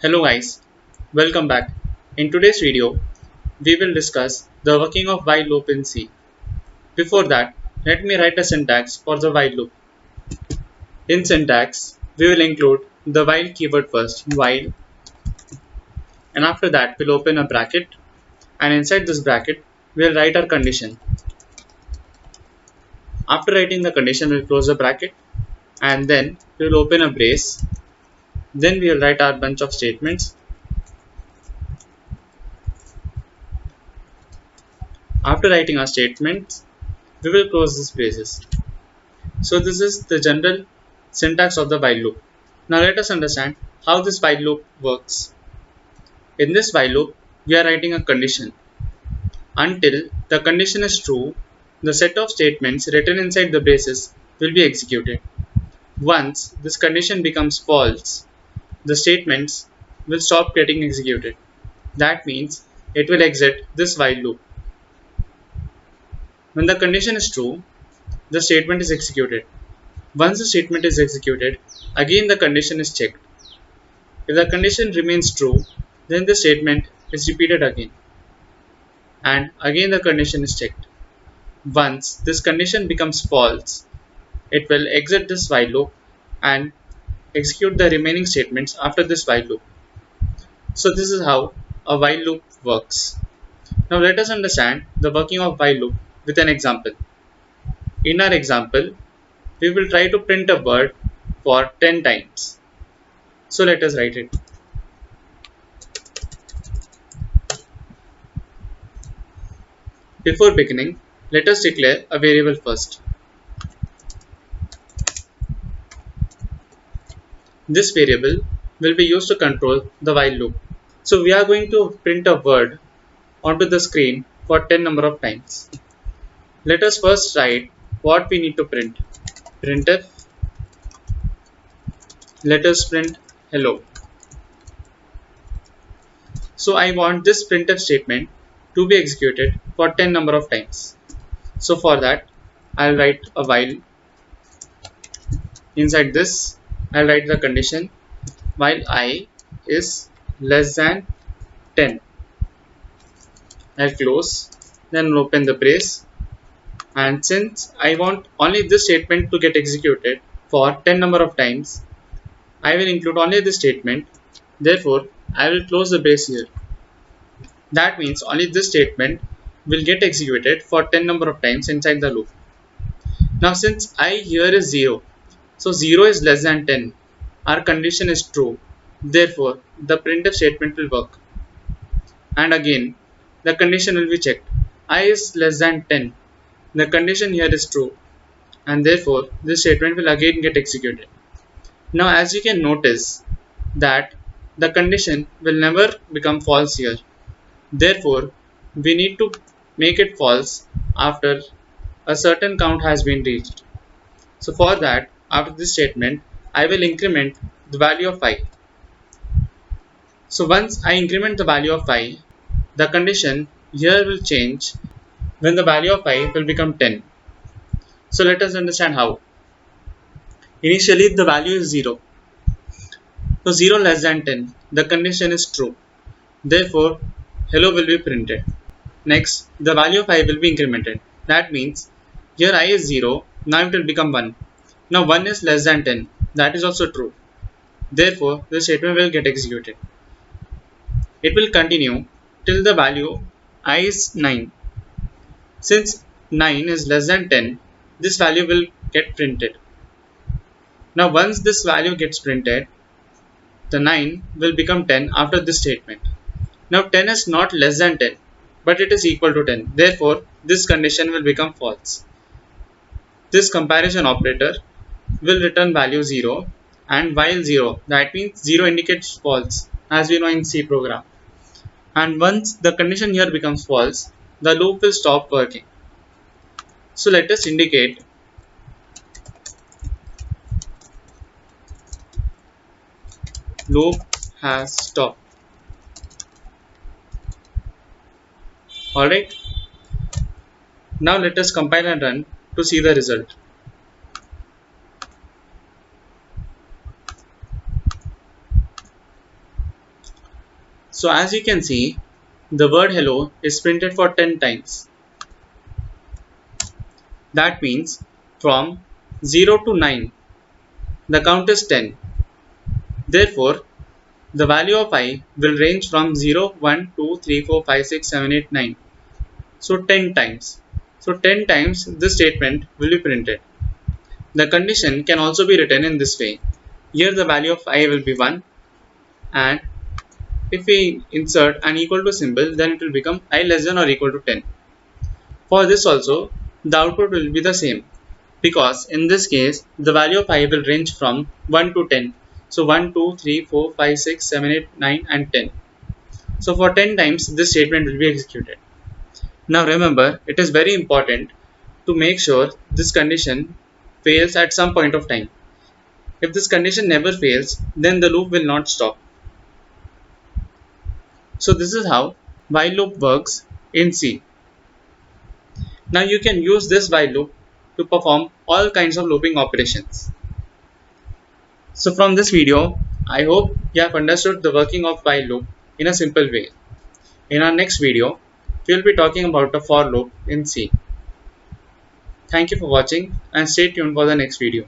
Hello guys, welcome back. In today's video, we will discuss the working of while loop in C. Before that, let me write a syntax for the while loop. In syntax, we will include the while keyword first, while, and after that we'll open a bracket, and inside this bracket, we'll write our condition. After writing the condition, we'll close the bracket, and then we'll open a brace. Then we'll write our bunch of statements. After writing our statements, we will close these braces. So this is the general syntax of the while loop. Now let us understand how this while loop works. In this while loop, we are writing a condition. Until the condition is true, the set of statements written inside the braces will be executed. Once this condition becomes false, the statements will stop getting executed. That means it will exit this while loop. When the condition is true, the statement is executed. Once the statement is executed, again the condition is checked. If the condition remains true, then the statement is repeated again. And again the condition is checked. Once this condition becomes false, it will exit this while loop and execute the remaining statements after this while loop. So this is how a while loop works. Now let us understand the working of while loop with an example. In our example, we will try to print a word for 10 times. So let us write it. Before beginning, let us declare a variable first. This variable will be used to control the while loop. So we are going to print a word onto the screen for 10 number of times. Let us first write what we need to print. Printf, let us print hello. So I want this printf statement to be executed for 10 number of times. So for that, I'll write a while. Inside this, I'll write the condition while I is less than 10. I'll close, then open the brace, and since I want only this statement to get executed for 10 number of times, I will include only this statement. Therefore, I will close the brace here. That means only this statement will get executed for 10 number of times inside the loop. Now since I here is 0, so 0 is less than 10, our condition is true. Therefore, the printf statement will work. And again, the condition will be checked. I is less than 10. The condition here is true. And therefore, this statement will again get executed. Now as you can notice that the condition will never become false here. Therefore, we need to make it false after a certain count has been reached. So for that, after this statement, I will increment the value of I. So once I increment the value of I, the condition here will change when the value of I will become 10. So let us understand how. Initially the value is 0. So 0 less than 10, the condition is true. Therefore, hello will be printed. Next, the value of I will be incremented. That means here I is 0, now it will become 1. Now 1 is less than 10, that is also true. Therefore, the statement will get executed. It will continue till the value I is 9. Since 9 is less than 10, this value will get printed. Now once this value gets printed, the 9 will become 10 after this statement. Now 10 is not less than 10, but it is equal to 10. Therefore, this condition will become false. This comparison operator will return value 0 and while 0, that means 0 indicates false as we know in C program. And once the condition here becomes false, the loop will stop working. So let us indicate loop has stopped. Alright. Now let us compile and run to see the result. So as you can see, the word hello is printed for 10 times. That means from 0 to 9, the count is 10. Therefore, the value of I will range from 0, 1, 2, 3, 4, 5, 6, 7, 8, 9. So 10 times. So 10 times this statement will be printed. The condition can also be written in this way. Here the value of I will be 1, and if we insert an equal to symbol, then it will become I less than or equal to 10. For this also, the output will be the same, because in this case the value of I will range from 1 to 10. So 1, 2, 3, 4, 5, 6, 7, 8, 9 and 10. So for 10 times this statement will be executed. Now remember, it is very important to make sure this condition fails at some point of time. If this condition never fails, then the loop will not stop. So this is how while loop works in C. Now you can use this while loop to perform all kinds of looping operations. So from this video, I hope you have understood the working of while loop in a simple way. In our next video, we will be talking about a for loop in C. Thank you for watching and stay tuned for the next video.